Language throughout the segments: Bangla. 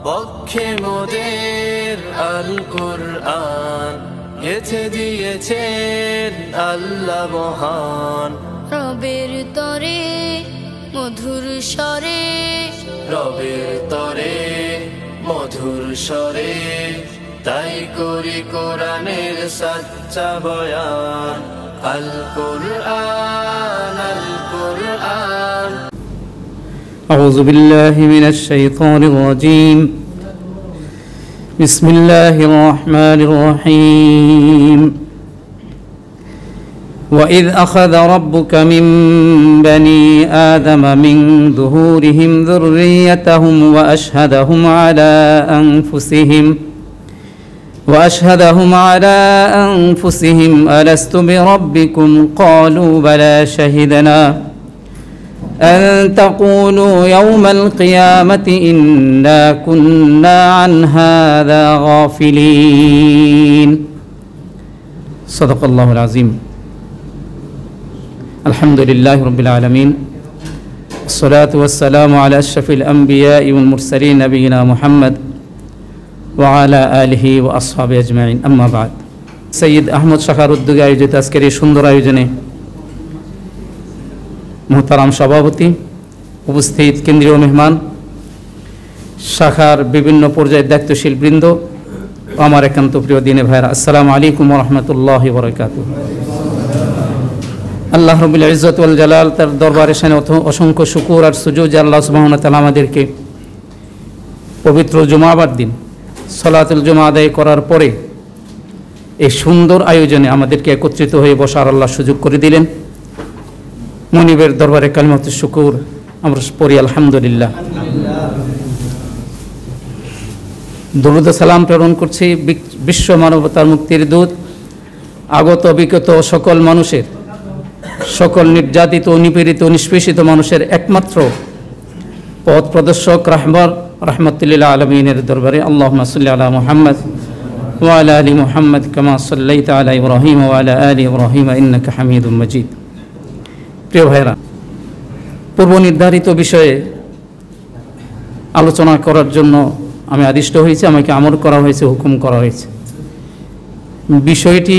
বক্ষে মোদের আল কুরআন গেথে দিয়েছেন আল্লাহ মহান। রবের তরে মধুর স্বরে, রবের তরে মধুর স্বরে, তাই করি কোরআনের সাচ্চা বয়ান। আল কুরআন আল কুরআন। أعوذ بالله من الشيطان الرجيم. بسم الله الرحمن الرحيم. وإذ أخذ ربك من بني آدم من ظهورهم ذريتهم وأشهدهم على أنفسهم ألست بربكم قالوا بلى شهدنا أن تقولوا يوم القيامة إنا كنا عن هذا غافلين. صدق الله العظيم. الحمد لله رب العالمين، الصلاة والسلام على أشرف الأنبياء والمرسلين نبينا محمد وعلى آله وأصحابه أجمعين. أما بعد. সৈয়দ আহমদ শাখার উদ্যোগে আয়োজিত আজকের এই সুন্দর আয়োজনে মোহতারাম সভাপতি, উপস্থিত কেন্দ্রীয় মেহমান, শাখার বিভিন্ন পর্যায়ের দায়িত্বশীল বৃন্দ, আমার একান্ত প্রিয় দিনে ভাইরা, আসসালামু আলাইকুম ওয়া রাহমাতুল্লাহি ওয়া বারাকাতুহু। আল্লাহ রাব্বুল ইজ্জত ওয়াল জালাল তার দরবারে শানে অসংখ্য শুকর আর সুজুদ যে আল্লাহ সুবহানাহু ওয়া তাআলা আমাদেরকে পবিত্র জুমাবার দিন সালাতুল জুমা আদায় করার পরে এই সুন্দর আয়োজনে আমাদেরকে একত্রিত হয়ে বসার আল্লাহ সুযোগ করে দিলেন। মনিবের দরবারে কালিমাতুশ শুকুর আমরা পড়ি আলহামদুলিল্লাহ। দরুদ ও সালাম প্রেরণ করছি বিশ্ব মানবতার মুক্তির দূত, আগত বিগত সকল মানুষের, সকল নির্যাতিত নিপীড়িত নিষ্পেষিত মানুষের একমাত্র পথ প্রদর্শক রাহমাতুল লিল আলামিনের দরবারে আল্লাহুম্মা সাল্লি আলা মুহাম্মদ ওয়া আলা আলি মুহাম্মদ কামা সাল্লাইতা আলা ইব্রাহিম ওয়া আলা আলি ইব্রাহিম ইন্নাকা হামিদুম মাজিদ। প্রিয় ভাইরা, পূর্ব নির্ধারিত বিষয়ে আলোচনা করার জন্য আমি আদিষ্ট হয়েছি, আমাকে আমর করা হয়েছে, হুকুম করা হয়েছে। বিষয়টি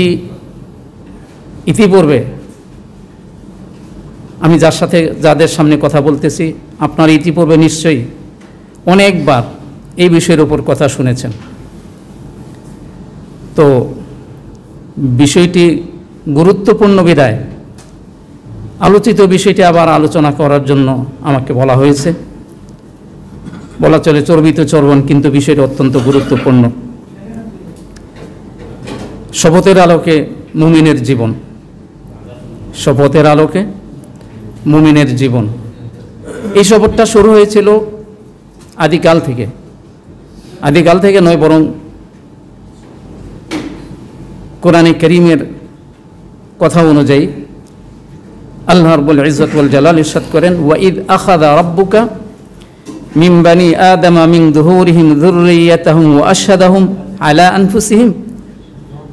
ইতিপূর্বে আমি যাদের সামনে কথা বলতেছি, আপনারা ইতিপূর্বে নিশ্চয়ই অনেকবার এই বিষয়ের উপর কথা শুনেছেন। তো বিষয়টি গুরুত্বপূর্ণ বিধায় আলোচিত বিষয়টি আবার আলোচনা করার জন্য আমাকে বলা হয়েছে। বলা চলে চর্বিত চর্বণ, কিন্তু বিষয়টি অত্যন্ত গুরুত্বপূর্ণ। শপথের আলোকে মুমিনের জীবন, শপথের আলোকে মুমিনের জীবন। এই শপথটা শুরু হয়েছিল আদিকাল থেকে নয়, বরং কোরআনে কারীমের কথা অনুযায়ী আল্লাহ রাব্বুল ইজ্জত ওয়াল জালাল ইরশাদ করেন, ওয়া ইদ আখাযা রাব্বুকা মিন বানি আদামা মিন যুহুরিহিম যুররিয়াতাহুম ওয়া আশহাদাহুম আলা আনফুসিহিম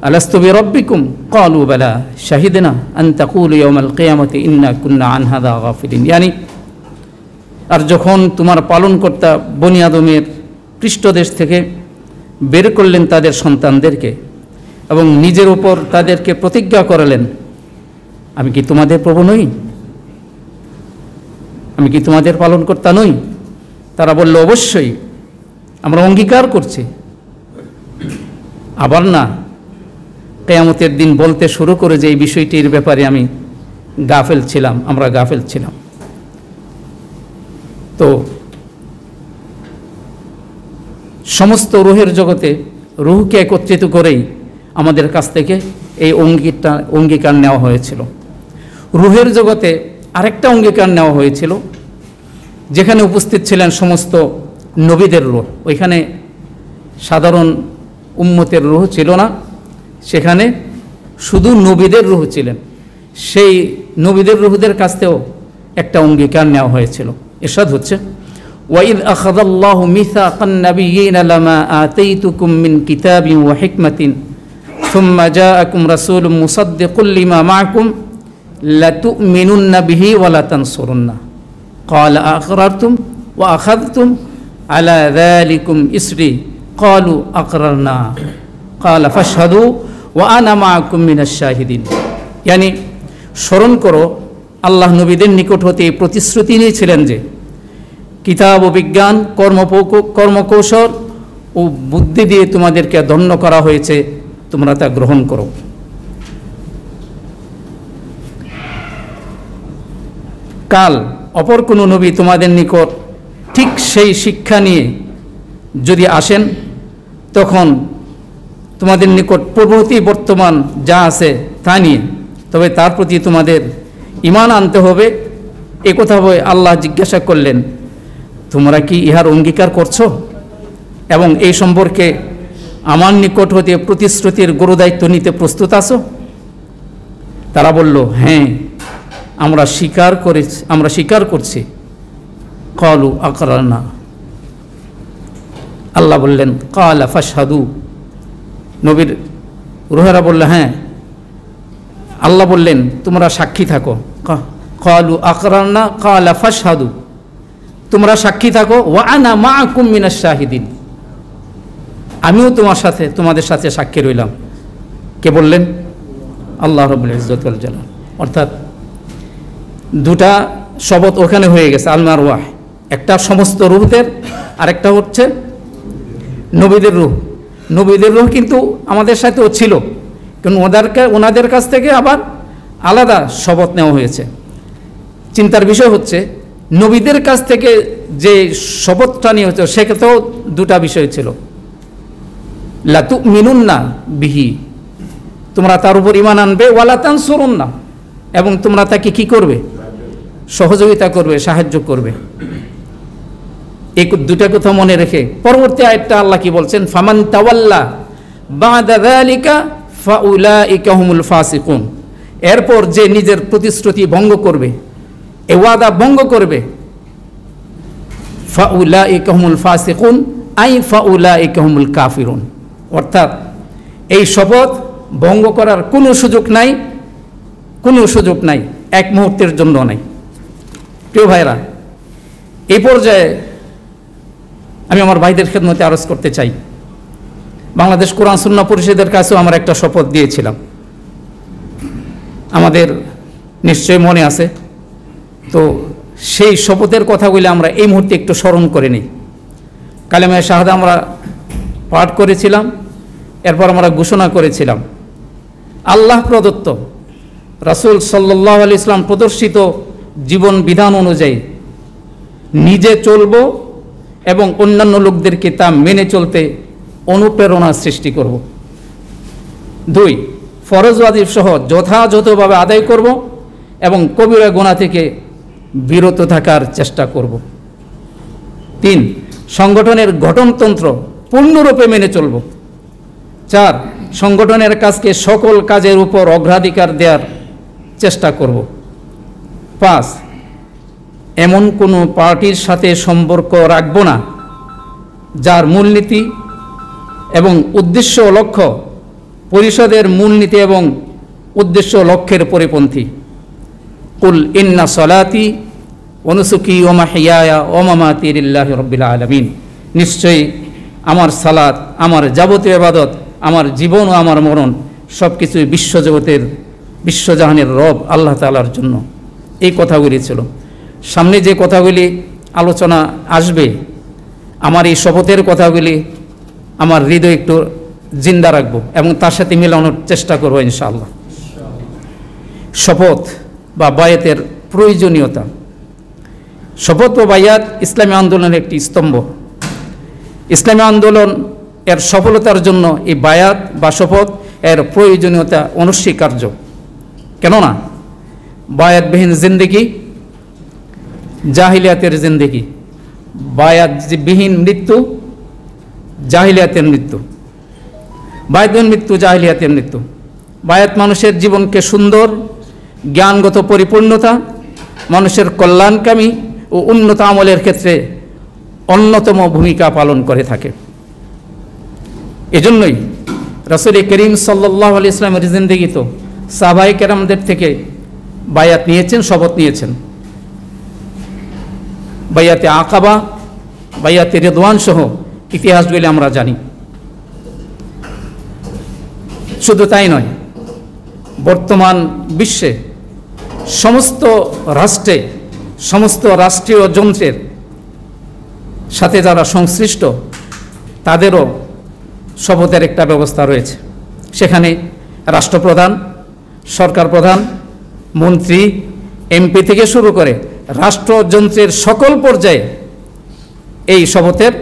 আলাস্তু বিরাব্বিকুম ক্বালু বালা শাহিদনা আন তাকুলু ইয়াওমাল কিয়ামাতি ইন্না কুন্না আন হাযা গাফিলিন। ইয়ানি, আর যখন তোমার পালনকর্তা বনি আদমের পৃষ্ঠদেশ থেকে বের করলেন তাদের সন্তানদেরকে এবং নিজের উপর তাদেরকে প্রতিজ্ঞা করালেন, আমি কি তোমাদের প্রভু নই? আমি কি তোমাদের পালনকর্তা নই? তারা বলল, অবশ্যই আমরা অঙ্গীকার করছি। আবার না, কিয়ামতের দিন বলতে শুরু করে যে এই বিষয়টির ব্যাপারে আমরা গাফেল ছিলাম। তো সমস্ত রূহের জগতে রূহকে একত্রিত করেই আমাদের কাছ থেকে এই অঙ্গীকার নেওয়া হয়েছিল। রূহের জগতে আরেকটা অঙ্গীকার নেওয়া হয়েছিল, যেখানে উপস্থিত ছিলেন সমস্ত নবীদের রূহ। ওইখানে সাধারণ উম্মতের রূহ ছিল না, সেখানে শুধু নবীদের রূহ ছিলেন। সেই নবীদের রূহদের কাছ থেকেও একটা অঙ্গীকার নেওয়া হয়েছিল। ইরশাদ হচ্ছে, ওয়াইদ আখাযাল্লাহু মিসাকান নাবিয়্যিনা লামা আতাইতুকুম মিন কিতাবিন ওয়া হিকমাতিন সুম্মা জাআকুম রাসূলুম মুসাদ্দিকুল লিমা মাআকুম লাতু'মিনুন্না বিহি ওয়া লাতানসুরুন্না ক্বালা আ'আকরারতুম ওয়া আখাযতুম আলা যালিকুম ইসরি ক্বালু আকরারনা ক্বালা ফাশহাদু ওয়া আনা মাআকুম মিনাশ শাহিদিন। ইয়ানি স্মরণ করো, আল্লাহ নবীদের নিকট হতে এই প্রতিশ্রুতি নিয়েছিলেন যে কিতাব ও বিজ্ঞান, কর্মকৌশল ও বুদ্ধি দিয়ে তোমাদেরকে ধন্য করা হয়েছে, তোমরা তা গ্রহণ করো। কাল অপর কোনো নবী তোমাদের নিকট ঠিক সেই শিক্ষা নিয়ে যদি আসেন, তখন তোমাদের নিকট পূর্ববর্তী বর্তমান যা আছে তা নিয়ে, তবে তার প্রতি তোমাদের ঈমান আনতে হবে। এ কথা বলে আল্লাহ জিজ্ঞাসা করলেন, তোমরা কি ইহার অঙ্গীকার করছো এবং এই সম্পর্কে আমার নিকট হতে প্রতিশ্রুতির গুরুদায়িত্ব নিতে প্রস্তুত আছো? তারা বলল, হ্যাঁ, আমরা স্বীকার করছি। ক্বালু আকরারনা। আল্লাহ বললেন, ক্বালা ফাশহাদু। নবীর রুহেরা বলল, হ্যাঁ। আল্লাহ বললেন, তোমরা সাক্ষী থাকো। ক্বালু আকরারনা ক্বালা ফাশহাদু, তোমরা সাক্ষী থাকো। ওয়া আনা মাআকুম মিনাশ শাহিদিন, আমিও তোমাদের সাথে সাক্ষী রইলাম। কে বললেন? আল্লাহ রাব্বুল ইজ্জত ওয়াল জালাল। অর্থাৎ দুটা শপথ ওখানে হয়ে গেছে, আল মারওয়াহ। একটা সমস্ত রূহদের, আর একটা হচ্ছে নবীদের রূহ। নবীদের রূহ কিন্তু আমাদের সাথেও ছিল, কিন্তু ওনাদের কাছ থেকে আবার আলাদা শপথ নেওয়া হয়েছে। চিন্তার বিষয় হচ্ছে, নবীদের কাছ থেকে যে শপথটা নিয়ে হচ্ছে সেক্ষেত্রেও দুটা বিষয় ছিল। লা তুমিনুন্না বিহি, তোমরা তার উপর ঈমান আনবে। ওয়ালা তানসুরুন্না, এবং তোমরা তাকে কি করবে? সহযোগিতা করবে, সাহায্য করবে। এই দুটা কথা মনে রেখে পরবর্তী আয়াতটা আল্লাহ কি বলছেন? ফামান তাওয়াল্লা বাদা যালিকা ফাউলাইকা হুমুল ফাসিকুন। এরপর যে নিজের প্রতিশ্রুতি ভঙ্গ করবে, এ ওয়াদা ভঙ্গ করবে, ফাউলাইকা হুমুল ফাসিকুন আই ফাউলাইকা হুমুল কাফিরুন। অর্থাৎ এই শপথ ভঙ্গ করার কোনো সুযোগ নাই, এক মুহূর্তের জন্য নাই। প্রিয় ভাইরা, এই পর্যায়ে আমি আমার ভাইদের খেদমতে আরজ করতে চাই, বাংলাদেশ কোরআন সুন্নাহ পরিষদের কাছেও আমরা একটা শপথ দিয়েছিলাম, আমাদের নিশ্চয় মনে আছে। তো সেই শপথের কথাগুলি আমরা এই মুহূর্তে একটু স্মরণ করে নিই। কালেমায়ে শাহাদা আমরা পাঠ করেছিলাম, এরপর আমরা ঘোষণা করেছিলাম আল্লাহ প্রদত্ত, রাসূল সাল্লাল্লাহু আলাইহি ওয়াসাল্লাম প্রদর্শিত জীবন বিধান অনুযায়ী নিজে চলব এবং অন্যান্য লোকদেরকে তা মেনে চলতে অনুপ্রেরণা সৃষ্টি করব। 2, ফরজ ওয়াজিব সহ যথাযথভাবে আদায় করব এবং কবিরা গুনাহ থেকে বিরত থাকার চেষ্টা করব। 3, সংগঠনের গঠনতন্ত্র পূর্ণরূপে মেনে চলব। 4, সংগঠনের কাজকে সকল কাজের উপর অগ্রাধিকার দেওয়ার চেষ্টা করব। 5, এমন কোনো পার্টির সাথে সম্পর্ক রাখব না যার মূলনীতি এবং উদ্দেশ্য ও লক্ষ্য পরিষদের মূলনীতি এবং উদ্দেশ্য লক্ষ্যের পরিপন্থী। কুল ইন্না সলাতি ওয়া নুসুকি ওয়া মাহইয়ায়া ওয়া মামাতি লিল্লাহি রাব্বিল আলামিন। নিশ্চয়ই আমার সালাত, আমার যাবতীয় ইবাদত, আমার জীবন ও আমার মরণ সব কিছুই বিশ্বজগতের, বিশ্বজাহানের রব আল্লাহ তাআলার জন্য। এই কথাগুলি ছিল। সামনে যে কথাগুলি আলোচনা আসবে, আমার এই শপথের কথাগুলি আমার হৃদয় একটু জিন্দা রাখবো এবং তার সাথে মেলানোর চেষ্টা করবো ইনশাআল্লাহ। শপথ বা বায়াতের প্রয়োজনীয়তা। শপথ ও বায়াত ইসলামী আন্দোলনের একটি স্তম্ভ। ইসলামী আন্দোলন এর সফলতার জন্য এই বায়াত বা শপথ এর প্রয়োজনীয়তা অনস্বীকার্য। কেননা বায়াতবিহীন জিন্দেগি জাহিলিয়াতের জিন্দেগি, বায়াতবিহীন মৃত্যু জাহিলিয়াতের মৃত্যু, বায়াতবিহীন মৃত্যু জাহিলিয়াতের মৃত্যু। বায়াত মানুষের জীবনকে সুন্দর, জ্ঞানগত পরিপূর্ণতা, মানুষের কল্যাণকামী ও উন্নত আমলের ক্ষেত্রে অন্যতম ভূমিকা পালন করে থাকে। এজন্যই রাসূল করিম সাল্লাল্লাহু আলাইহি ওয়াসাল্লামের জিন্দেগি তো সাহাবায়ে কেরামদের থেকে বায়াত নিয়েছেন, শপথ নিয়েছেন। বায়াতে আকাবা, বাইয়াতে রিদওয়ান সহ ইতিহাসগুলি আমরা জানি। শুধু তাই নয়, বর্তমান বিশ্বে সমস্ত রাষ্ট্রে, সমস্ত রাষ্ট্রীয় যন্ত্রের সাথে যারা সংশ্লিষ্ট তাদেরও শপথের একটা ব্যবস্থা রয়েছে। সেখানে রাষ্ট্রপ্রধান, সরকার প্রধান, মন্ত্রী, এমপি থেকে শুরু করে রাষ্ট্রযন্ত্রের সকল পর্যায়ে এই শপথের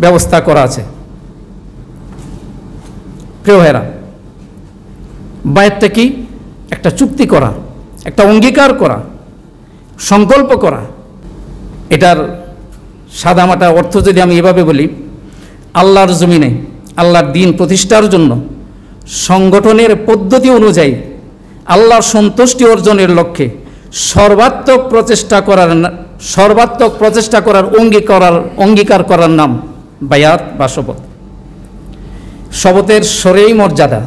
ব্যবস্থা করা আছে। প্রিয় ভাইরা, বায়াতটা কি? একটা চুক্তি করা, একটা অঙ্গীকার করা, সংকল্প করা। এটার সাদামাটা অর্থ যদি আমি এভাবে বলি, আল্লাহর জমিনে আল্লাহর দ্বীন প্রতিষ্ঠার জন্য সংগঠনের পদ্ধতি অনুযায়ী আল্লাহর সন্তুষ্টি অর্জনের লক্ষ্যে সর্বাত্মক প্রচেষ্টা করার অঙ্গীকার করার নাম বায়াত বা শপথ। শপথের সরেই মর্যাদা।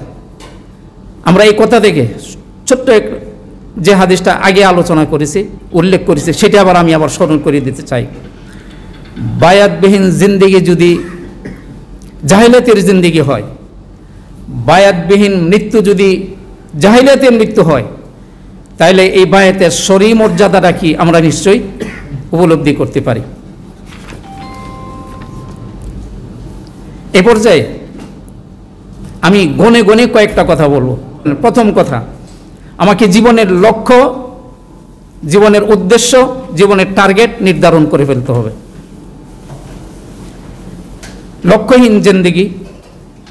আমরা এই কথা থেকে ছোট্ট যে হাদিসটা আগে আলোচনা করেছি, উল্লেখ করেছি, সেটা আমি আবার স্মরণ করিয়ে দিতে চাই। বায়াতবিহীন জিন্দেগি যদি জাহিলিয়াতের জিন্দেগি হয়, বায়াতবিহীন মৃত্যু যদি জাহিলিয়াতের মৃত্যু হয়, তাহলে এই বায়াতের সরি মর্যাদাটা কি আমরা নিশ্চয়ই উপলব্ধি করতে পারি। এ পর্যায়ে আমি গনে গনে কয়েকটা কথা বলবো। প্রথম কথা, আমাকে জীবনের লক্ষ্য, জীবনের উদ্দেশ্য, জীবনের টার্গেট নির্ধারণ করে ফেলতে হবে। লক্ষ্যহীন জিন্দেগি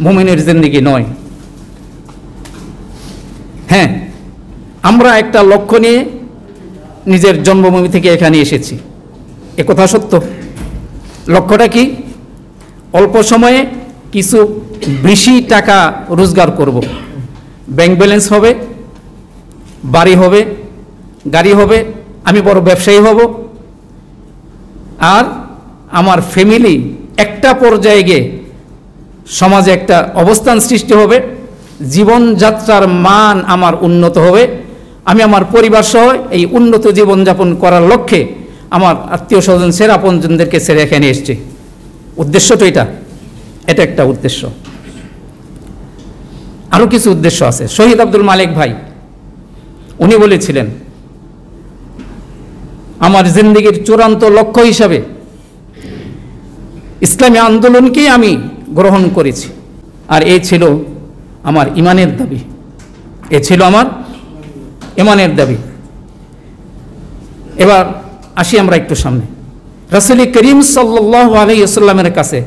মুমিনের জিন্দেগি নয়। হ্যাঁ, আমরা একটা লক্ষ্য নিয়ে নিজের জন্মভূমি থেকে এখানে এসেছি, এ কথা সত্য। লক্ষ্যটা কি? অল্প সময়ে কিছু বেশি টাকা রোজগার করব, ব্যাংক ব্যালেন্স হবে, বাড়ি হবে, গাড়ি হবে, আমি বড় ব্যবসায়ী হব, আর আমার ফ্যামিলি একটা পর্যায়ে গিয়ে সমাজে একটা অবস্থান সৃষ্টি হবে, জীবনযাত্রার মান আমার উন্নত হবে, আমি আমার পরিবার সহ এই উন্নত জীবনযাপন করার লক্ষ্যে আমার আত্মীয় স্বজন সেরা আপনজনদেরকে ছেড়ে এখানে এসছে। উদ্দেশ্য তো এটা একটা উদ্দেশ্য। আরও কিছু উদ্দেশ্য আছে। শহীদ আব্দুল মালিক ভাই উনি বলেছিলেন, আমার জিন্দেগির চূড়ান্ত লক্ষ্য হিসাবে ইসলামী আন্দোলনকেই আমি গ্রহণ করেছি, আর এই ছিল আমার ইমানের দাবি, এ ছিল আমার ইমানের দাবি। এবার আসি আমরা একটু সামনে। রাসূল করিম সাল্লাল্লাহু আলাইহি ওয়াসাল্লামের কাছে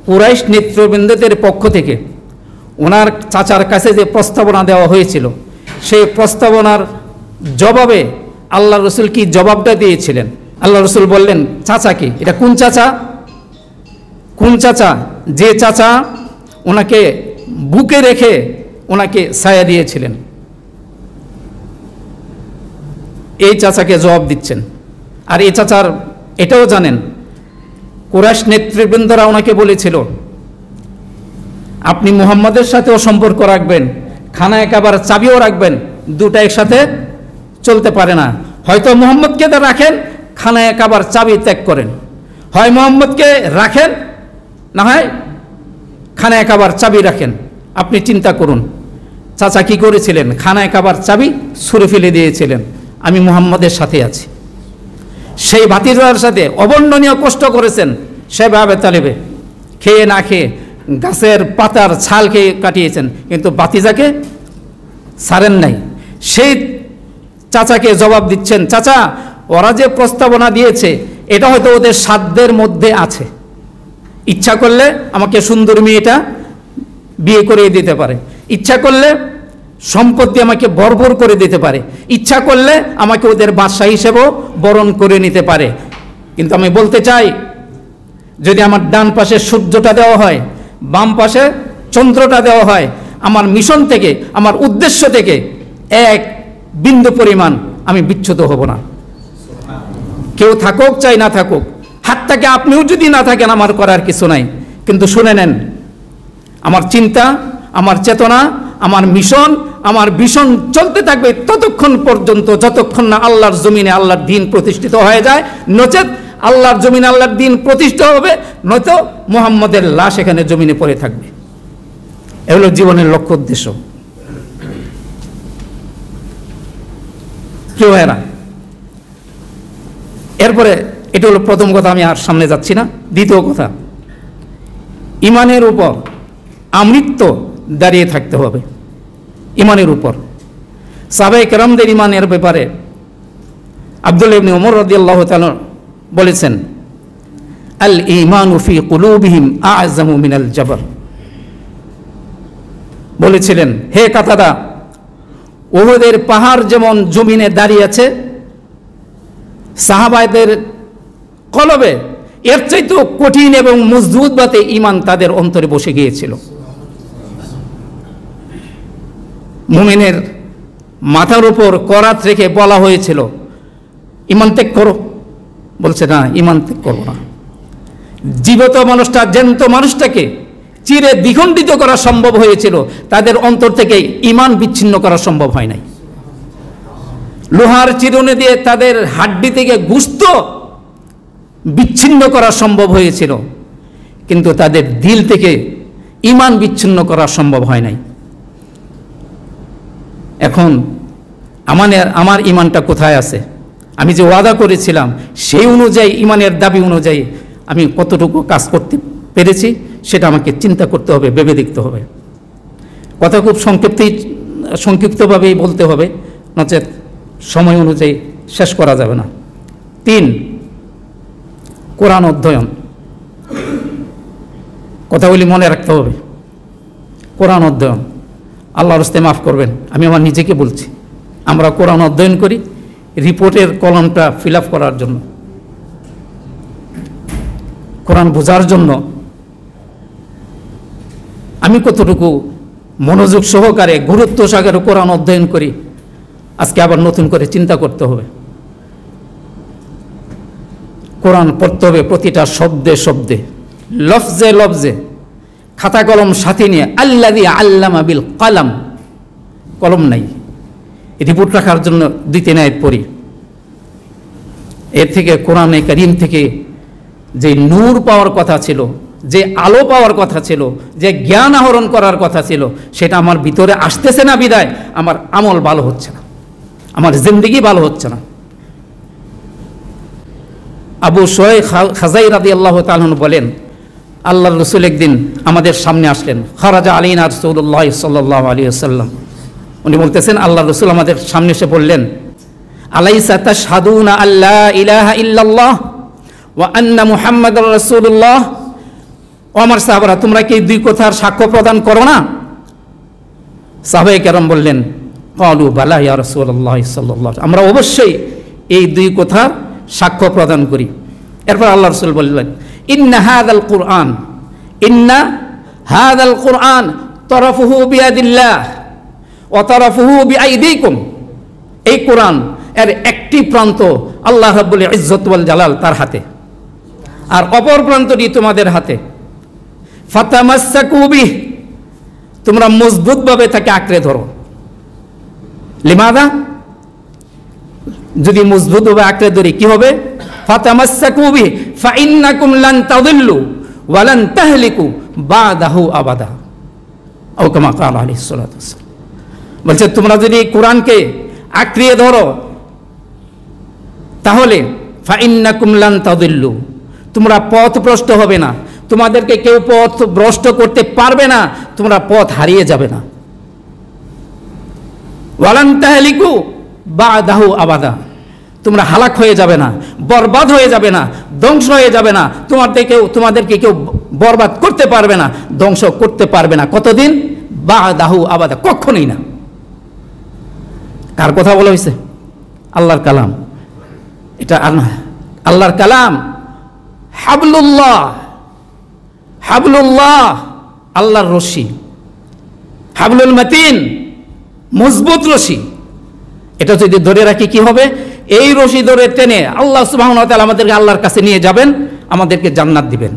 কুরাইশ নেতৃবৃন্দদের পক্ষ থেকে ওনার চাচার কাছে যে প্রস্তাবনা দেওয়া হয়েছিল, সেই প্রস্তাবনার জবাবে আল্লাহ রসুল কি জবাবটা দিয়েছিলেন? আল্লাহ রসুল বললেন, চাচা কি? এটা কোন চাচা? কোন চাচা? যে চাচা ওনাকে বুকে রেখে ওনাকে ছায়া দিয়েছিলেন, এই চাচাকে জবাব দিচ্ছেন। আর এই চাচার এটাও জানেন, কুরাইশ নেতৃবৃন্দরা ওনাকে বলেছিল, আপনি মুহাম্মাদের সাথেও সম্পর্ক রাখবেন, খানায় কাবার চাবিও রাখবেন, দুটা একসাথে চলতে পারে না। হয়তো মুহাম্মদকে রাখেন, খানায় কাবার চাবি ত্যাগ করেন, হয় মুহাম্মদকে রাখেন, না হয় খানায় কাবার চাবি রাখেন। আপনি চিন্তা করুন, চাচা কি করেছিলেন? খানায় কাবার চাবি ছুঁড়ে ফেলে দিয়েছিলেন, আমি মুহাম্মদের সাথে আছি। সেই ভাতিজার সাথে অবর্ণনীয় কষ্ট করেছেন সাহেব আবে তালেবে, খেয়ে না খেয়ে গাছের পাতার ছাল খেয়ে কাটিয়েছেন, কিন্তু ভাতিজাকে ছাড়েন নাই। সেই চাচাকে জবাব দিচ্ছেন, চাচা ওরা যে প্রস্তাবনা দিয়েছে এটা হয়তো ওদের সাধ্যের মধ্যে আছে, ইচ্ছা করলে আমাকে সুন্দর মেয়েটা বিয়ে করে দিতে পারে, ইচ্ছা করলে সম্পত্তি আমাকে ভরভর করে দিতে পারে, ইচ্ছা করলে আমাকে ওদের বাদশা হিসেবেও বরণ করে নিতে পারে। কিন্তু আমি বলতে চাই, যদি আমার ডান পাশে সূর্যটা দেওয়া হয়, বাম পাশে চন্দ্রটা দেওয়া হয়, আমার মিশন থেকে, আমার উদ্দেশ্য থেকে এক বিন্দু পরিমাণ আমি বিচ্যুত হব না। কেউ থাকুক চাই না থাকুক, হাত থেকে আপনিও যদি না থাকেন, আমার করার কিছু নাই। কিন্তু শুনে নেন, আমার চিন্তা, আমার চেতনা, আমার মিশন, আমার ভিশন চলতে থাকবে ততক্ষণ পর্যন্ত যতক্ষণ না আল্লাহর জমিনে আল্লাহর দ্বীন প্রতিষ্ঠিত হয়ে যায়। নচেত আল্লাহর জমিন, আল্লাহর দিন প্রতিষ্ঠা হবে, নয়তো মুহাম্মদের লাশ এখানে জমিনে পড়ে থাকবে। এ হলো জীবনের লক্ষ্য উদ্দেশ্য। প্রিয় ভাইরা, এরপরে এটা হলো প্রথম কথা, আমি আর সামনে যাচ্ছি না। দ্বিতীয় কথা, ইমানের উপর আমৃত্য দাঁড়িয়ে থাকতে হবে। ইমানের উপর সাহাবায়ে কেরামদের ইমানের ব্যাপারে আব্দুল্লাহ ইবনে ওমর রাদিয়াল্লাহু তাআলা বলেছেন, আল ঈমানু ফি কুলুবিহিম আ'যামু মিনাল জাবর। বলেছিলেন, হে কাতাদা, উহুদের পাহাড় যেমন জমিনে দাঁড়িয়ে আছে, সাহাবাদের কলবে এর চাইতেও কঠিন এবং মজবুত ভাবে ঈমান তাদের অন্তরে বসে গিয়েছিল। মুমিনের মাথার উপর করাত রেখে বলা হয়েছিল, ঈমান ত্যাগ করো। বলছে, না, ঈমান ত্যাগ করবো না। জীবিত মানুষটা জ্যান্ত মানুষটাকে চিরে দ্বিখণ্ডিত করা সম্ভব হয়েছিল, তাদের অন্তর থেকে ঈমান বিচ্ছিন্ন করা সম্ভব হয় নাই। লোহার চিরুনি দিয়ে তাদের হাড্ডি থেকে গোশত বিচ্ছিন্ন করা সম্ভব হয়েছিল, কিন্তু তাদের দিল থেকে ঈমান বিচ্ছিন্ন করা সম্ভব হয় নাই। এখন আমার ঈমানটা কোথায় আছে? আমি যে ওয়াদা করেছিলাম সেই অনুযায়ী, ঈমানের দাবি অনুযায়ী আমি কতটুকু কাজ করতে পেরেছি সেটা আমাকে চিন্তা করতে হবে, ভেবে দেখতে হবে। কথা খুব সংক্ষিপ্তভাবেই বলতে হবে, নচেত সময় অনুযায়ী শেষ করা যাবে না। 3, কোরআন অধ্যয়ন। কথাগুলি মনে রাখতে হবে। কোরআন অধ্যয়ন, আল্লাহর রাস্তে মাফ করবেন, আমি আমার নিজেকে বলছি, আমরা কোরআন অধ্যয়ন করি রিপোর্টের কলমটা ফিল আপ করার জন্য, কোরআন বোঝার জন্য। আমি কতটুকু মনোযোগ সহকারে, গুরুত্ব সহকারে কোরআন অধ্যয়ন করি, আজকে আবার নতুন করে চিন্তা করতে হবে। কোরআন পড়তে হবে প্রতিটা শব্দে শব্দে, লফজে লফজে, খাতা কলম সাথে নিয়ে। আল্লাযী আল্লামা বিল কলম, কলম নাই, রিপোর্ট রাখার জন্য 2-3 আয়াত পড়ি। এর থেকে কোরআনে কারীম থেকে যে নূর পাওয়ার কথা ছিল, যে আলো পাওয়ার কথা ছিল, যে জ্ঞান আহরণ করার কথা ছিল, সেটা আমার ভিতরে আসতেছে না বিদায় আমার আমল ভালো হচ্ছে না, আমার জিন্দেগি ভালো হচ্ছে না। আবু শুআইব খাজাই রাদিয়াল্লাহু তাআলা বলেন, আল্লাহর রাসূল একদিন আমাদের সামনে আসলেন। খারাজা আলাইনা রাসূলুল্লাহ সাল্লাল্লাহু আলাইহি ওয়াসাল্লাম। উনি বলতেছেন, আল্লাহর রাসূল আমাদের সামনে এসে বললেন, আলাইসা তাশহাদুনা আল্লা ইলাহা ইল্লাল্লাহ ওয়া আন্না মুহাম্মাদুর রাসূলুল্লাহ। ও আমার সাহাবারা, তোমরা কি 2 কথার সাক্ষ্য প্রদান করো না? সাহাবায়ে কেরাম বললেন, ক্বালু বালা ইয়া রাসূলুল্লাহ সাল্লাল্লাহু আলাইহি, আমরা অবশ্যই এই 2 কথার সাক্ষ্য প্রদান করি। এরপর আল্লাহ রাসূল বললেন, ইন্না হাযাল কুরআন তারাফুহু বিয়াদিল্লাহ ওয়া তারাফুহু বিআইদিকুম। এই কোরআন এর একটি প্রান্ত আল্লাহ রাব্বুল ইজ্জত ওয়াল জালাল তার হাতে, আর অপর প্রান্তটি তোমাদের হাতে। ফাতামাসসাকু বিহ, তোমরা মজবুতভাবে তাকে আঁকড়ে ধরো। লিমাদা, যদি মজবুতভাবে আঁকড়ে ধরি কি হবে? ফাতামাসসাকু বিহি ফাইন্নাকুম লান তাদিল্লু ওয়া লান তাহলিকু বাদাহু আবাদা, আও কামা ক্বালা আলাইহিস সালাতু ওয়াসসালাম। বলছে, তোমরা যদি কোরআনকে আঁকড়ে ধরো তাহলে ফাইন্নাকুম লান তাদিল্লু, তোমরা পথভ্রষ্ট হবে না, তোমাদেরকে কেউ পথ ভ্রষ্ট করতে পারবে না, তোমরা পথ হারিয়ে যাবে না। ওয়ালান তাহলিকু বাদাহু আবাদা, তোমরা হালাক হয়ে যাবে না, বরবাদ হয়ে যাবে না, ধ্বংস হয়ে যাবে না, তোমাদেরকে কেউ বরবাদ করতে পারবে না, ধ্বংস করতে পারবে না। কতদিন? বাদাহু আবাদা, কখনোই না। কার কথা বলা হয়েছে? আল্লাহর কালাম। এটা আল্লাহর কালাম। হাবলুল্লাহ, হাবলুল্লাহ, আল্লাহর রশি, হাবলুল মাতিন, মজবুত রশি। এটা যদি ধরে রাখি কি হবে? এই রশি ধরে টেনে আল্লাহ সুবহানাহু ওয়া তাআলা আমাদেরকে আল্লাহর কাছে নিয়ে যাবেন, আমাদেরকে জান্নাত দিবেন।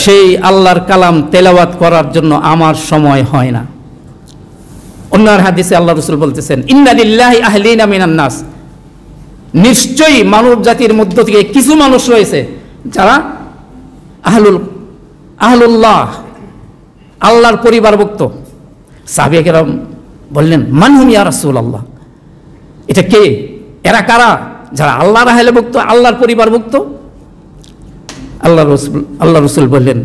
সেই আল্লাহর কালাম তেলাওয়াত করার জন্য আমার সময় হয় না। অন্য হাদিসে আল্লাহ রাসূল বলতেছেন, ইন্না লিল্লাহি আহলিনা মিনান নাস, নিশ্চয়ই মানব জাতির মধ্য থেকে কিছু মানুষ রয়েছে যারা আহলুল্লাহ, আল্লাহর পরিবারভুক্ত। সাহাবায়ে কেরাম বললেন, মান হুম ইয়া রাসূলুল্লাহ, এটা কে, এরা কারা যারা আল্লাহর আহলভুক্ত, আল্লাহর পরিবারভুক্ত? আল্লাহ রসুল বললেন,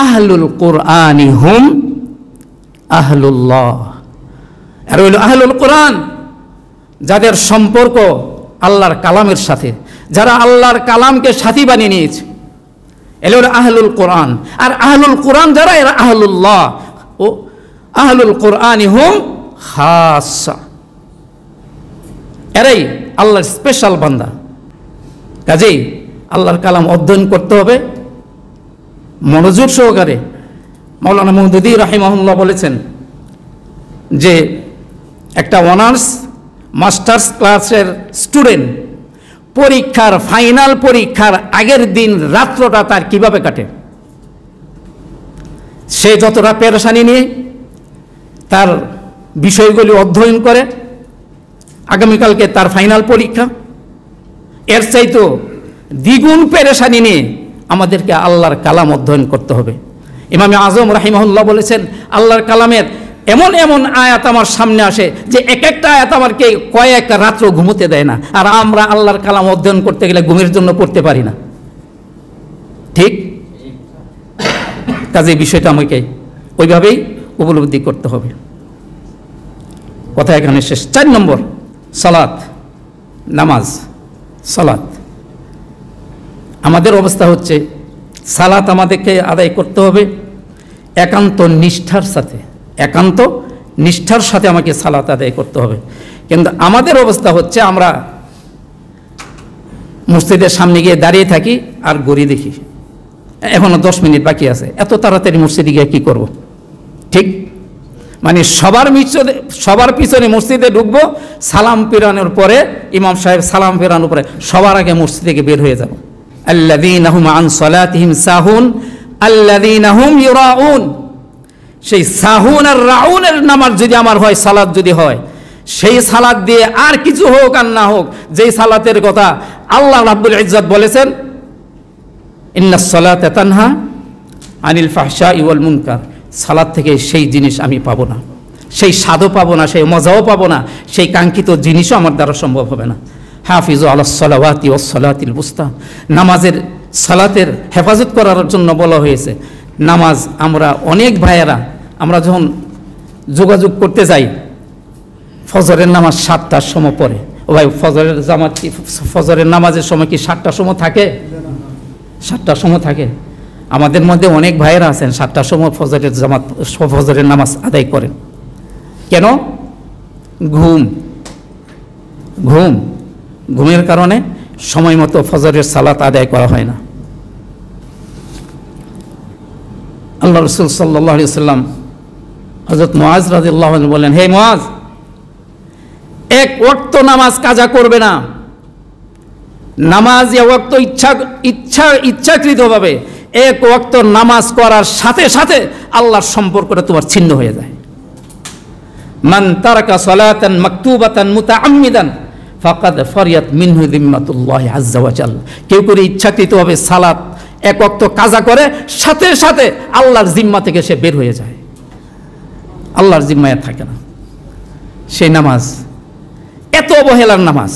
আহলুল কুরআনি হুম আহলুল্লাহ। আর হইল আহলুল কোরআন, যাদের সম্পর্ক আল্লাহর কালামের সাথে, যারা আল্লাহর কালামকে সাথী বানিয়ে নিয়েছে, এরা হলো আহলুল কোরআন। আর আহলুল কোরআন যারা, এরা আহলুল্লাহ। ও আহলুল কোরআনি হুম খাসা, এরাই আল্লাহর স্পেশাল বান্দা। কাজেই আল্লাহর কালাম অধ্যয়ন করতে হবে মনোযোগ সহকারে। মাওলানা মওদুদী রাহিমাহুল্লাহ বলেছেন যে একটা অনার্স মাস্টার্স ক্লাসের স্টুডেন্ট পরীক্ষার, ফাইনাল পরীক্ষার আগের দিন রাত্রটা তার কিভাবে কাটে, সে যতটা পেরেশানি নিয়ে তার বিষয়গুলি অধ্যয়ন করে, আগামীকালকে তার ফাইনাল পরীক্ষা, এর চাইতো দ্বিগুণ পেরেশানি নিয়ে আমাদেরকে আল্লাহর কালাম অধ্যয়ন করতে হবে। ইমাম আজম রাহিমাহুল্লাহ বলেছেন, আল্লাহর কালামের এমন এমন আয়াত আমার সামনে আসে যে এক একটা আয়াত আমাকে কয়েক রাত্র ঘুমোতে দেয় না। আর আমরা আল্লাহর কালাম অধ্যয়ন করতে গেলে ঘুমের জন্য পড়তে পারি না, ঠিক? কাজে বিষয়টা আমাকে ওইভাবেই উপলব্ধি করতে হবে। কথা এখানে শেষ। 4 নম্বর, সালাত, নামাজ। সালাত, আমাদের অবস্থা হচ্ছে সালাত আমাদেরকে আদায় করতে হবে একান্ত নিষ্ঠার সাথে, একান্ত নিষ্ঠার সাথে আমাকে সালাত আদায় করতে হবে। কিন্তু আমাদের অবস্থা হচ্ছে আমরা মসজিদের সামনে গিয়ে দাঁড়িয়ে থাকি আর ঘড়ি দেখি, এখনো 10 মিনিট বাকি আছে, এত তাড়াতাড়ি মসজিদে গিয়ে কী করব, ঠিক? মানে সবার পিছনে মসজিদে ঢুকবো, সালাম ফেরানোর পরে, ইমাম সাহেব সালাম ফেরানোর পরে সবার আগে মসজিদ থেকে বের হয়ে যাব। আল্লাযীনা হুম আন সালাতিহিম সাহুন আল্লাযীনা হুম ইউরাউন। সেই সাহুন আর রাউনের নামাজ যদি আমার হয়, সালাত যদি হয়, সেই সালাত দিয়ে আর কিছু হোক আর না হোক, যেই সালাতের কথা আল্লাহ রাব্বুল ইজ্জত বলেছেন, ইন্নাস সালাতা তানহা আনিল ফাহশাই ওয়াল মুনকার, সালাত থেকে সেই জিনিস আমি পাবো না, সেই স্বাদও পাবো না, সেই মজাও পাবো না, সেই কাঙ্ক্ষিত জিনিসও আমার দ্বারা সম্ভব হবে না। হাফিজু আলাস সালাওয়াতি ওয়াস সালাতিল বুস্তা, নামাজের, সালাতের হেফাজত করার জন্য বলা হয়েছে। নামাজ আমরা অনেক ভাইয়েরা, আমরা যখন যোগাযোগ করতে যাই, ফজরের নামাজ 7টার সময় পড়ে। ও ভাই, ফজরের জামাত কি, ফজরের নামাজের সময় কি 7টার সময় থাকে? 7টার সময় থাকে। আমাদের মধ্যে অনেক ভাইয়েরা আছেন 7টার সময় ফজরের জামাত, ফজরের নামাজ আদায় করেন। কেন? ঘুমের কারণে সময় মতো ফজরের সালাত আদায় করা হয় না। আল্লাহ রাসূল সাল্লাল্লাহু আলাইহি ওয়াসাল্লাম হযরত মুআজ রাদিয়াল্লাহু আনহু বলেন, হে মুআজ, এক ওয়াক্ত নামাজ কাজা করবে না। নামাজ এক ওয়াক্ত ইচ্ছাকৃতভাবে এক ওয়াক্ত নামাজ করার সাথে সাথে আল্লাহর সম্পর্কটা তোমার ছিন্ন হয়ে যায়। মান তারাকা সালাতান মাকতুবাতান মুতাআম্মিদান ফাকাদ ফারিয়াত মিনহু যিম্মাতুল্লাহি আযজা ওয়া জাল। কেউ করে ইচ্ছাকৃতভাবে সালাত এক ওয়াক্ত কাজা করে, সাথে সাথে আল্লাহর জিম্মা থেকে সে বের হয়ে যায়, আল্লাহর জিম্মায় থাকে না। সেই নামাজ এত অবহেলার নামাজ,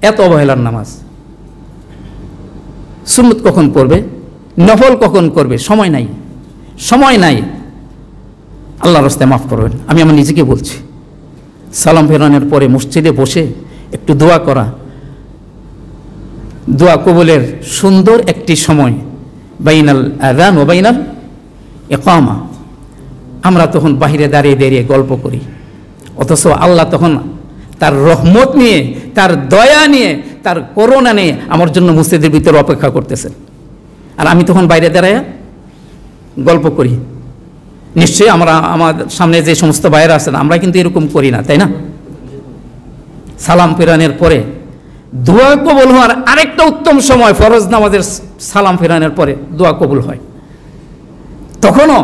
এত অবহেলার নামাজ। সুন্নত কখন পড়বে, নফল কখন করবে, সময় নাই, সময় নাই। আল্লাহর রাস্তায় মাফ করবেন, আমি আমার নিজেকে বলছি। সালাম ফেরানোর পরে মসজিদে বসে একটু দোয়া করা, দোয়া কবুলের সুন্দর একটি সময়, বাইনাল আযান ওয়া বাইনাল ইকামা। আমরা তখন বাহিরে দাঁড়িয়ে দাঁড়িয়ে গল্প করি, অথচ আল্লাহ তখন তার রহমত নিয়ে, তার দয়া নিয়ে, তার করুণা নিয়ে আমার জন্য মসজিদের ভিতরে অপেক্ষা করতেছেন। আর আমি তখন বাইরে দাঁড়ায় গল্প করি। নিশ্চয়ই আমাদের সামনে যে সমস্ত ভাইয়েরা আছেন, আমরা কিন্তু এরকম করি না, তাই না? সালাম ফেরানোর পরে দোয়া কবুল হওয়ার আরেকটা উত্তম সময়, ফরজ নামাজের সালাম ফেরানোর পরে দোয়া কবুল হয়। তখনও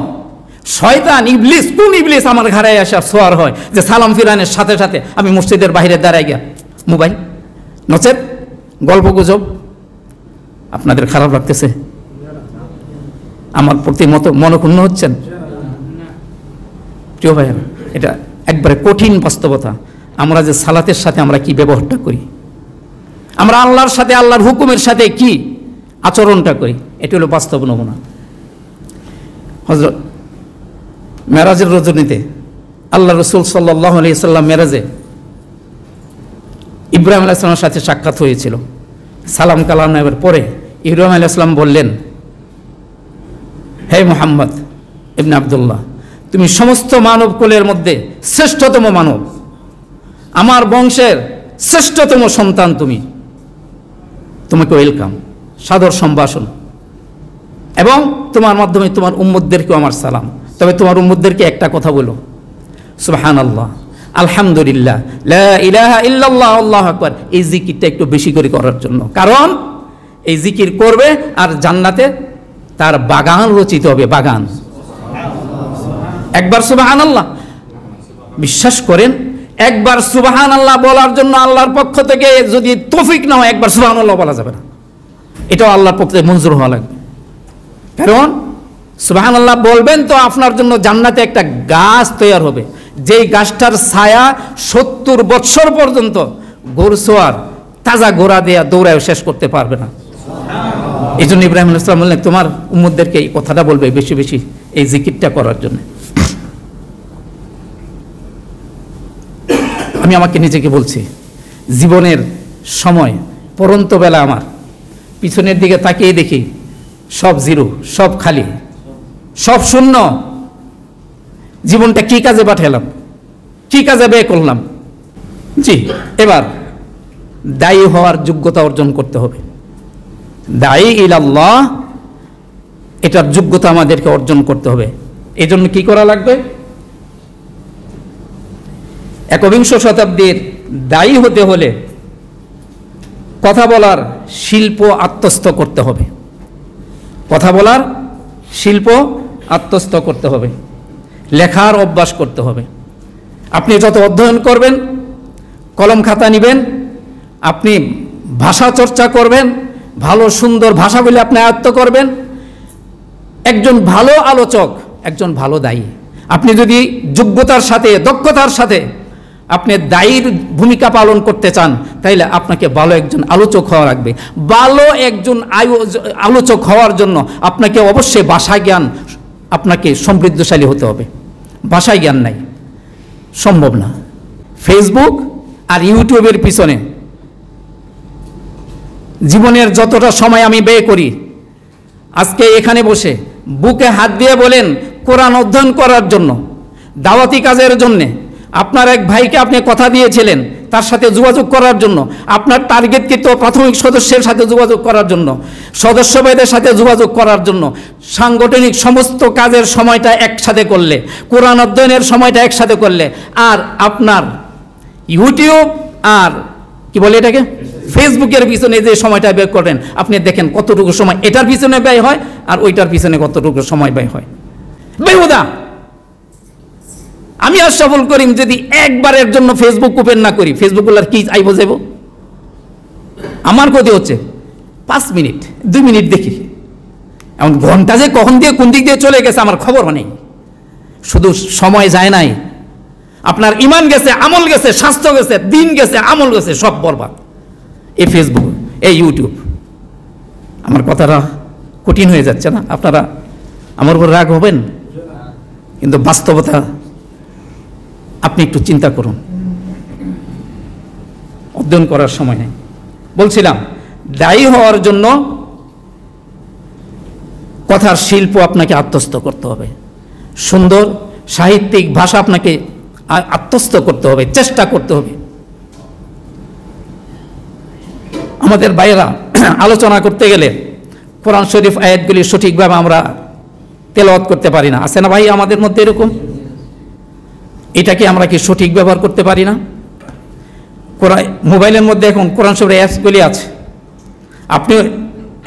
শয়তান, ইবলিস, কোন ইবলিস আমার ঘাড়ে আসা সোয়ার হয় যে সালাম ফিরানোর সাথে সাথে আমি মসজিদের বাইরে দাঁড়াই গিয়া মোবাইল, নচেত গল্পগুজব। আপনাদের খারাপ লাগতেছে? আমার প্রতি মনক্ষুণ্ণ হচ্ছেন? প্রিয় ভাইয়েরা, এটা একবারে কঠিন বাস্তবতা। আমরা যে সালাতের সাথে আমরা কি ব্যবহারটা করি, আমরা আল্লাহর সাথে, আল্লাহর হুকুমের সাথে কি আচরণটা করি, এটি হলো বাস্তব নমুনা। হযরত মেরাজের রজনীতে আল্লাহ রসুল সাল্লাল্লাহু আলাইহি সাল্লাম মেরাজে ইব্রাহিম আলাইহিস সালামের সাথে সাক্ষাৎ হয়েছিল। সালাম কালাম নেওয়ার পরে ইব্রাহিম আলাইহিস সালাম বললেন, হে মুহাম্মদ ইবনে আব্দুল্লাহ, তুমি সমস্ত মানব কুলের মধ্যে শ্রেষ্ঠতম মানব, আমার বংশের শ্রেষ্ঠতম সন্তান, তোমাকে ওয়েলকাম, সাদর সম্ভাষণ, এবং তোমার মাধ্যমে তোমার উম্মতদেরকেও আমার সালাম। তবে তোমার উম্মতদেরকে একটা কথা বলো, সুবহানাল্লাহ, আলহামদুলিল্লাহ, লা ইলাহা ইল্লাল্লাহ, আল্লাহু আকবার, এই জিকিরটা একটু বেশি করে করার জন্য। কারণ এই জিকির করবে আর জান্নাতে তার বাগান রচিত হবে, বাগান। একবার সুবহানাল্লাহ, বিশ্বাস করেন, একবার সুবহানাল্লাহ বলার জন্য আল্লাহর পক্ষ থেকে যদি তৌফিক না হয়, একবার সুবহানাল্লাহ বলা যাবে না। এটাও আল্লাহর পক্ষ থেকে মঞ্জুর হওয়া লাগবে। কারণ সুবহানাল্লাহ বলবেন তো আপনার জন্য জান্নাতে একটা গাছ তৈরি হবে, যেই গাছটার ছায়া 70 বৎসর পর্যন্ত গোরসোয়ার তাজা গোড়া দেয়া দৌড়ায় শেষ করতে পারবে না। এই জন্য ইব্রাহিম আলাইহিস সালাম বললেন, তোমার উম্মতদেরকে এই কথাটা বলবে বেশি বেশি এই জিকিরটা করার জন্য। আমি আমাকে নিজেকে বলছি, জীবনের সময় পরন্ত বেলা আমার পিছনের দিকে তাকিয়ে দেখি সব জিরো, সব খালি, সব শূন্য। জীবনটা কি কাজে পাঠালাম, কি কাজে ব্যয় করলাম? জি, এবার দায়ী হওয়ার যোগ্যতা অর্জন করতে হবে। দায়ী ইলাল্লাহ, এটার যোগ্যতা আমাদেরকে অর্জন করতে হবে। এই জন্য কি করা লাগবে? একবিংশ শতাব্দীর দায়ী হতে হলে কথা বলার শিল্প আত্মস্থ করতে হবে। কথা বলার শিল্প আত্মস্থ করতে হবে, লেখার অভ্যাস করতে হবে। আপনি যত অধ্যয়ন করবেন, কলম খাতা নেবেন, আপনি ভাষা চর্চা করবেন, ভালো সুন্দর ভাষাগুলি আপনি আয়ত্ত করবেন, একজন ভালো আলোচক, একজন ভালো দায়ী। আপনি যদি যোগ্যতার সাথে, দক্ষতার সাথে আপনি দায়ীর ভূমিকা পালন করতে চান, তাইলে আপনাকে ভালো একজন আলোচক হওয়া লাগবে। ভালো একজন আলোচক হওয়ার জন্য আপনাকে অবশ্যই ভাষা জ্ঞান, আপনাকে সমৃদ্ধশালী হতে হবে। ভাষা জ্ঞান নাই, সম্ভব না। ফেসবুক আর ইউটিউবের পিছনে জীবনের যতটা সময় আমি ব্যয় করি, আজকে এখানে বসে বুকে হাত দিয়ে বলেন কোরআন অধ্যয়ন করার জন্য, দাওয়াতি কাজের জন্যে, আপনার এক ভাইকে আপনি কথা দিয়েছিলেন তার সাথে যোগাযোগ করার জন্য, আপনার টার্গেটকৃত প্রাথমিক সদস্যের সাথে যোগাযোগ করার জন্য, সদস্যদের সাথে যোগাযোগ করার জন্য, সাংগঠনিক সমস্ত কাজের সময়টা একসাথে করলে, কোরআন অধ্যয়নের সময়টা একসাথে করলে, আর আপনার ইউটিউব আর কি বলে এটাকে ফেসবুকের পিছনে যে সময়টা ব্যয় করেন, আপনি দেখেন কতটুকু সময় এটার পিছনে ব্যয় হয় আর ওইটার পিছনে কতটুকু সময় ব্যয় হয়। বেহুদা। আমি আশরাফুল করিম যদি একবারের জন্য ফেসবুক ওপেন না করি, ফেসবুকগুলোর কি আইব যাব? আমার ক্ষতি হচ্ছে 5 মিনিট 2 মিনিট দেখি, এমন ঘন্টা যে কখন দিয়ে কোন দিক দিয়ে চলে গেছে আমার খবর নেই। শুধু সময় যায় নাই, আপনার ইমান গেছে, আমল গেছে, স্বাস্থ্য গেছে, দিন গেছে, আমল গেছে, সব বরবাদ এই ফেসবুক, এই ইউটিউব। আমার কথাটা কঠিন হয়ে যাচ্ছে না? আপনারা আমার উপর রাগ হবেন, কিন্তু বাস্তবতা আপনি একটু চিন্তা করুন। অধ্যয়ন করার সময় নেই। বলছিলাম, দায়ী হওয়ার জন্য কথার শিল্প আপনাকে আত্মস্থ করতে হবে, সুন্দর সাহিত্যিক ভাষা আপনাকে আত্মস্থ করতে হবে, চেষ্টা করতে হবে। আমাদের ভাইয়েরা আলোচনা করতে গেলে কোরআন শরীফ আয়াতগুলি সঠিকভাবে আমরা তেলাওয়াত করতে পারি না। আছে না ভাই আমাদের মধ্যে এরকম? এটাকে আমরা কি সঠিক ব্যবহার করতে পারি না? মোবাইলের মধ্যে এখন কোরআন শরীফের অ্যাপসগুলি আছে, আপনি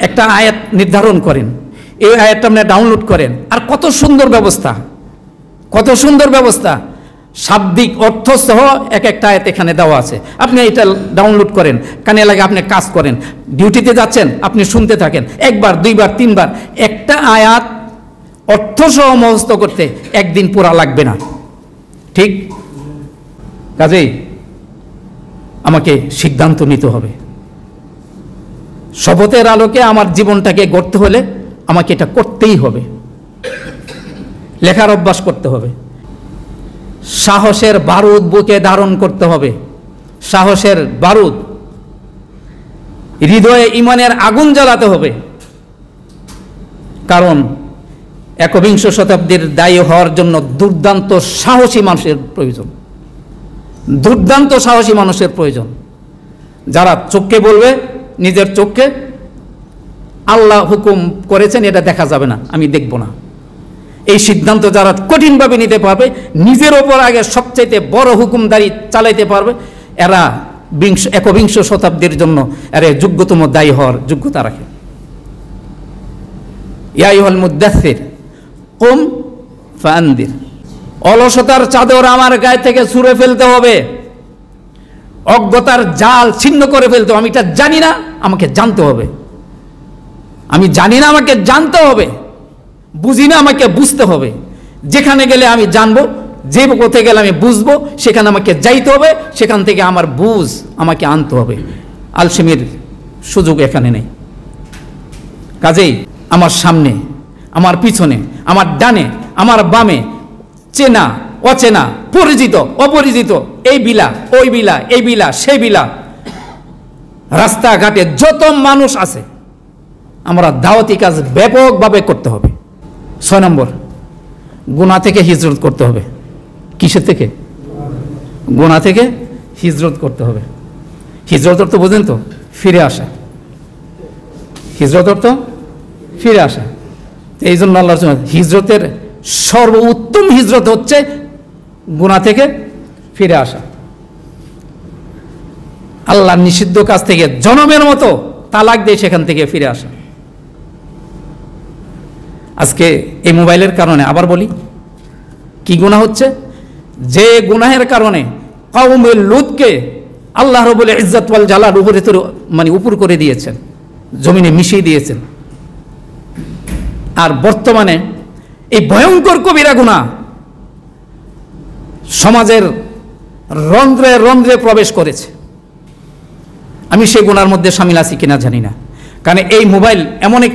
একটা আয়াত নির্ধারণ করেন, এই আয়াতটা আপনি ডাউনলোড করেন, আর কত সুন্দর ব্যবস্থা, কত সুন্দর ব্যবস্থা। শাব্দিক অর্থ সহ এক একটা আয়াত এখানে দেওয়া আছে। আপনি এটা ডাউনলোড করেন, কানে লাগে আপনি কাজ করেন, ডিউটিতে যাচ্ছেন আপনি শুনতে থাকেন, একবার দুইবার তিনবার। একটা আয়াত অর্থ সহ মুখস্থ করতে একদিন পুরা লাগবে না, ঠিক? কাজেই আমাকে সিদ্ধান্ত নিতে হবে। শপথের আলোকে আমার জীবনটাকে গড়তে হলে আমাকে এটা করতেই হবে, লেখার অভ্যাস করতে হবে। সাহসের বারুদ বুকে ধারণ করতে হবে, সাহসের বারুদ, হৃদয়ে ঈমানের আগুন জ্বালাতে হবে। কারণ একবিংশ শতাব্দীর দায়ী হওয়ার জন্য দুর্দান্ত সাহসী মানুষের প্রয়োজন, দুর্দান্ত সাহসী মানুষের প্রয়োজন, যারা চোখকে বলবে, নিজের চোখকে আল্লাহ হুকুম করেছেন এটা দেখা যাবে না, আমি দেখব না, এই সিদ্ধান্ত যারা কঠিনভাবে নিতে পারবে, নিজের ওপর আগে সবচাইতে বড় হুকুমদারি চালাইতে পারবে, এরা একবিংশ শতাব্দীর জন্য এরা যোগ্যতম দায়ী হওয়ার যোগ্যতা রাখে। ইয়া আইয়ুহাল মুদ্দাসসির কুম ফাআনদির, অলসতার চাদর আমার গায়ে থেকে ছুঁড়ে ফেলতে হবে, অজ্ঞতার জাল ছিন্ন করে ফেলতে হবে। আমি এটা জানি না, আমাকে জানতে হবে, আমি জানি না, আমাকে জানতে হবে, বুঝি না, আমাকে বুঝতে হবে। যেখানে গেলে আমি জানবো, যে পথে গেলে আমি বুঝবো, সেখানে আমাকে যাইতে হবে, সেখান থেকে আমার বুঝ আমাকে আনতে হবে। আলসেমির সুযোগ এখানে নেই। কাজেই আমার সামনে, আমার পিছনে, আমার ডানে, আমার বামে, চেনা অচেনা, পরিচিত অপরিচিত, এই বিলা ওই বিলা, এই বিলা সেই বিলা, রাস্তাঘাটে যত মানুষ আছে, আমরা দাওয়াতি কাজ ব্যাপকভাবে করতে হবে। 6 নম্বর, গুনাহ থেকে হিজরত করতে হবে। কিসের থেকে? গুনাহ থেকে হিজরত করতে হবে। হিজরত অর্থ বোঝেন তো? ফিরে আসা। হিজরত অর্থ ফিরে আসা। এই জন্য আল্লাহ হিজরতের সর্বোত্তম হিজরত হচ্ছে গুনাহ থেকে ফিরে আসা, আল্লাহর নিষিদ্ধ কাজ থেকে জনমের মতো তালাক দিয়ে সেখান থেকে ফিরে আসা। আজকে এই মোবাইলের কারণে আবার বলি, কি গুনাহ হচ্ছে? যে গুনাহের কারণে কওমে লূতকে আল্লাহ রাব্বুল ইজ্জত ওয়াল জালাল উপরে মানে উপর করে দিয়েছেন, জমিনে মিশিয়ে দিয়েছেন। আর বর্তমানে এই ভয়ঙ্কর কবিরা গুনাহ সমাজের রন্ধ্রে রন্ধ্রে প্রবেশ করেছে। আমি সেই গুনার মধ্যে শামিল আছি কিনা জানি না, কারণ এই মোবাইল এমন এক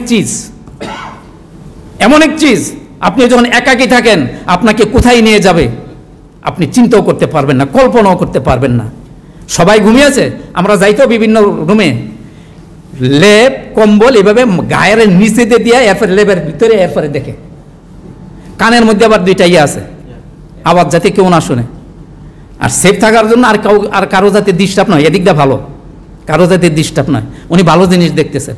চিজ, আপনি যখন একাকী থাকেন আপনাকে কোথায় নিয়ে যাবে আপনি চিন্তাও করতে পারবেন না, কল্পনাও করতে পারবেন না। সবাই ঘুমিয়েছে, আমরা যাইতো বিভিন্ন রুমে, লেপ কম্বল এভাবে গায়ের নিচেতে দিয়ে এরপরে লেপের ভিতরে এরপরে দেখে, কানের মধ্যে আবার দুইটা আছে আওয়াজ যাতে কেউ না শুনে। আর সেফ থাকার জন্য আর কারো যাতে ডিস্টার্ব নয়, এদিকটা ভালো, কারো যাতে ডিস্টার্ব নয়, উনি ভালো জিনিস দেখতেছেন,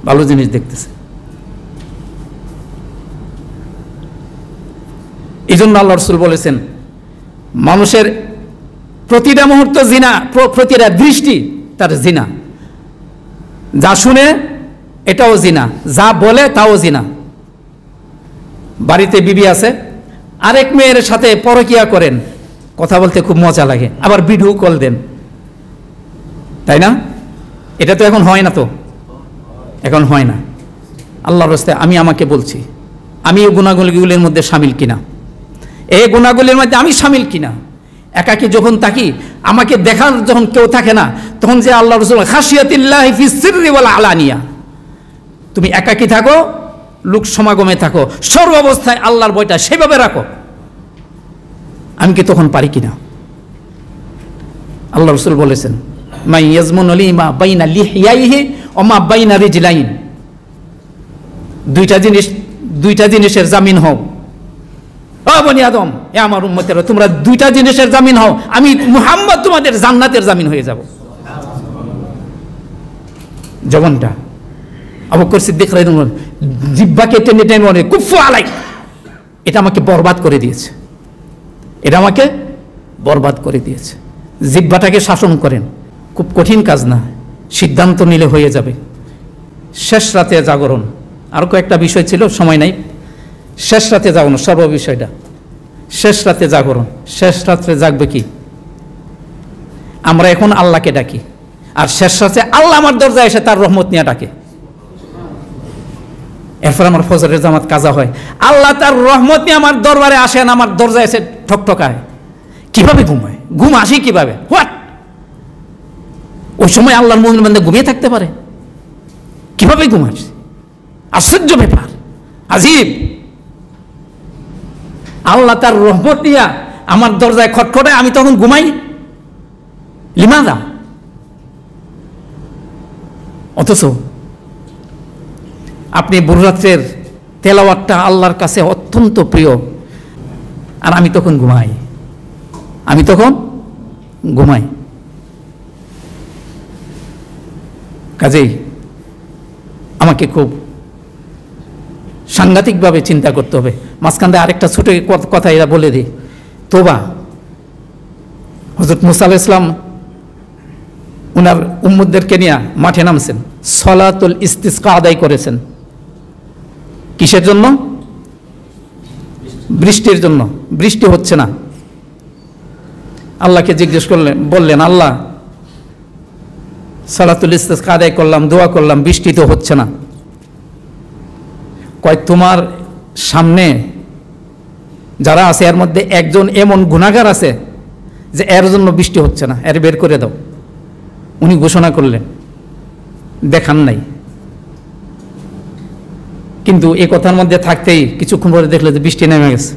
ভালো জিনিস দেখতেছেন। এই জন্য আল্লাহ রাসূল বলেছেন, মানুষের প্রতিটা মুহূর্ত জিনা, প্রতিটা দৃষ্টি তার জিনা, যা শুনে এটাও জিনা, যা বলে তাও জিনা। বাড়িতে বিবি আছে, আরেক মেয়ের সাথে পরকিয়া করেন, কথা বলতে খুব মজা লাগে, আবার ভিডিও কল দেন, তাই না? এটা তো এখন হয় না, তো এখন হয় না। আল্লাহর রাস্তায় আমি আমাকে বলছি, আমি এই গুনাহগুলির মধ্যে শামিল কিনা, এই গুনাহগুলির মধ্যে আমি শামিল কিনা। একাকী যখন থাকি, আমাকে দেখার যখন কেউ থাকে না, তখন যে আল্লাহ রাসূল খাশিয়াতিল্লাহি ফিস সিররি ওয়াল আলানিয়া, তুমি একাকী থাকো, লোক সমাগমে থাকো, সর্ব অবস্থায় আল্লাহর ভয়টা সেভাবে রাখো। আমি কি তখন পারি কিনা? আল্লাহ রাসূল বলেছেন, মাই ইয়াজমুনু লিমা বাইনা লিহিয়াইহি ওয়া মা বাইনা রিজলাইন, দুইটা জিনিসের জামিন হও। ও বনি আদম, এ আমার উম্মতেরা, তোমরা দুইটা জিনিসের জামিন হও, আমি মুহাম্মদ তোমাদের জান্নাতের জামিন হয়ে যাব। জবানটা আবু বকর সিদ্দিক রাদিয়াল্লাহু আনহু জিহ্বাকে টেনে টেনে বলে, কুফু আলাইক, এটা আমাকে বরবাদ করে দিয়েছে, এটা আমাকে বরবাদ করে দিয়েছে। জিহ্বাটাকে শাসন করেন, খুব কঠিন কাজ না, সিদ্ধান্ত নিলে হয়ে যাবে। শেষ রাতে জাগরণ, আরও কয়েকটা বিষয় ছিল, সময় নাই। শেষ রাতে জাগরণ সর্ব বিষয়টা, শেষ রাতে জাগরণ। শেষ রাত্রে জাগবে কি? আমরা এখন আল্লাহকে ডাকি, আর শেষ রাতে আল্লাহ আমার দরজায় এসে তার রহমত নিয়ে ডাকে। এরপর আমার ফজরের জামাত কাজা হয়, আল্লাহ তার রহমত নিয়ে আমার দরবারে আসেন, আমার দরজায় এসে ঠকঠকায়। কিভাবে ঘুম হয়? ঘুম আসে কিভাবে? হোয়াট? ওই সময় আল্লাহর মুমিন বান্দা ঘুমিয়ে থাকতে পারে? কিভাবে ঘুম আসে? আশ্চর্য ব্যাপার, আজীব। আল্লাহ তার রহমত নিয়ে আমার দরজায় খটখটায়, আমি তখন ঘুমাই। লিমাদা? অথচ আপনি ভোররাত্রের তেলাওয়াতটা আল্লাহর কাছে অত্যন্ত প্রিয়, আর আমি তখন ঘুমাই। কাজেই আমাকে খুব সাংঘাতিকভাবে চিন্তা করতে হবে। মাঝখান দিয়ে আরেকটা ছোট কথা এরা বলে দিই, তোবা। হযরত মুসা আলাইহিস সালাম উনার উম্মতদেরকে নিয়ে মাঠে নামছেন, সলাতুল ইস্তিসকা আদায় করেছেন। কিসের জন্য? বৃষ্টির জন্য। বৃষ্টি হচ্ছে না। আল্লাহকে জিজ্ঞেস বললেন, আল্লাহ, সালাতুল ইস্তিসকা আদায় করলাম, দোয়া করলাম, বৃষ্টি তো হচ্ছে না। কয়, তোমার সামনে যারা আছে এর মধ্যে একজন এমন গুনাহগার আছে যে এর জন্য বৃষ্টি হচ্ছে না, এর বের করে দাও। উনি ঘোষণা করলেন, দেখান নাই। কিন্তু এই কথার মধ্যে থাকতেই কিছুক্ষণ পরে দেখলো যে বৃষ্টি নেমে গেছে।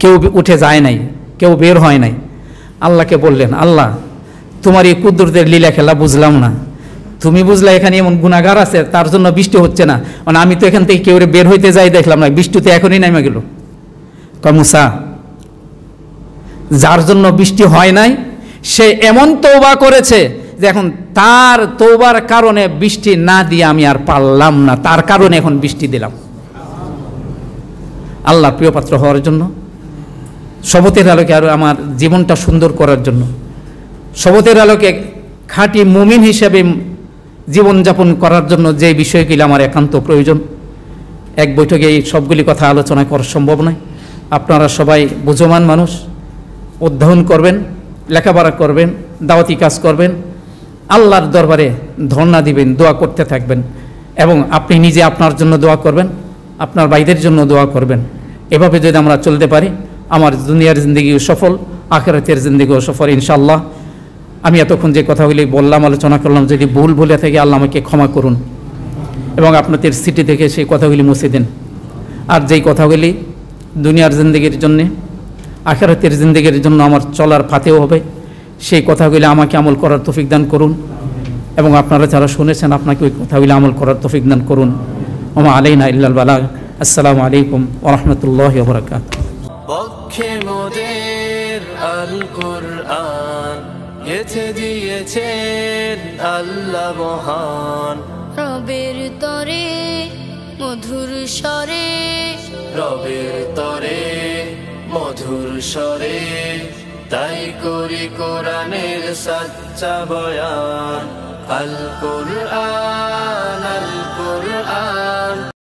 কেউ উঠে যায় নাই, কেউ বের হয় নাই। আল্লাহকে বললেন, আল্লাহ, তোমার এই কুদরতের লীলা খেলা বুঝলাম না। তুমি বুঝলা এখানে এমন গুনাহগার আছে তার জন্য বৃষ্টি হচ্ছে না, মানে আমি তো এখান থেকে কেউ বের হইতে যাই দেখলাম না, বৃষ্টি তো এখনই নেমে গেল। কয়, মুসা, যার জন্য বৃষ্টি হয় নাই সে এমন তওবা করেছে যে এখন তার তওবার কারণে বৃষ্টি না দিয়ে আমি আর পারলাম না, তার কারণে এখন বৃষ্টি দিলাম। আল্লাহর প্রিয় পাত্র হওয়ার জন্য, শপথের আলোকে আরো আমার জীবনটা সুন্দর করার জন্য, শপথের আলোকে খাঁটি মুমিন হিসেবে জীবনযাপন করার জন্য যে বিষয়গুলি আমার একান্ত প্রয়োজন, এক বৈঠকে এই সবগুলি কথা আলোচনা করা সম্ভব নয়। আপনারা সবাই বুঝমান মানুষ, অধ্যয়ন করবেন, লেখাপড়া করবেন, দাওয়াতি কাজ করবেন, আল্লাহর দরবারে ধর্ণা দিবেন, দোয়া করতে থাকবেন, এবং আপনি নিজে আপনার জন্য দোয়া করবেন, আপনার ভাইদের জন্য দোয়া করবেন। এভাবে যদি আমরা চলতে পারি, আমার দুনিয়ার জিন্দগিও সফল, আখিরাতের জিন্দগিও সফল ইনশাআল্লাহ। আমি এতক্ষণ যে কথাগুলি বললাম, আলোচনা করলাম, যদি ভুল বলে থাকে আল্লাহ আমাকে ক্ষমা করুন এবং আপনাদের স্মৃতি থেকে সেই কথাগুলি মুছে দেন। আর যেই কথাগুলি দুনিয়ার জিন্দগির জন্যে, আখিরাতের জিন্দগির জন্য আমার চলার ফাতেও হবে, সেই কথাগুলি আমাকে আমল করার তৌফিক দান করুন, এবং আপনারা যারা শুনেছেন আপনাকে ওই কথাগুলি আমল করার তৌফিক দান করুন। ওমা আলাইনা ইল্লাল বালাগ। আসসালামু আলাইকুম ওয়া রাহমাতুল্লাহি ওয়া বারাকাতুহু। পক্ষে মোদের আল কুরআন গেথে দিয়েছেন আল্লাহ মহান। রবের তরে মধুর স্বরে, রবের তরে মধুর স্বরে, তাই করি কোরআনের সাচ্চা বয়ান। আল কুরআন, আল কুরআন।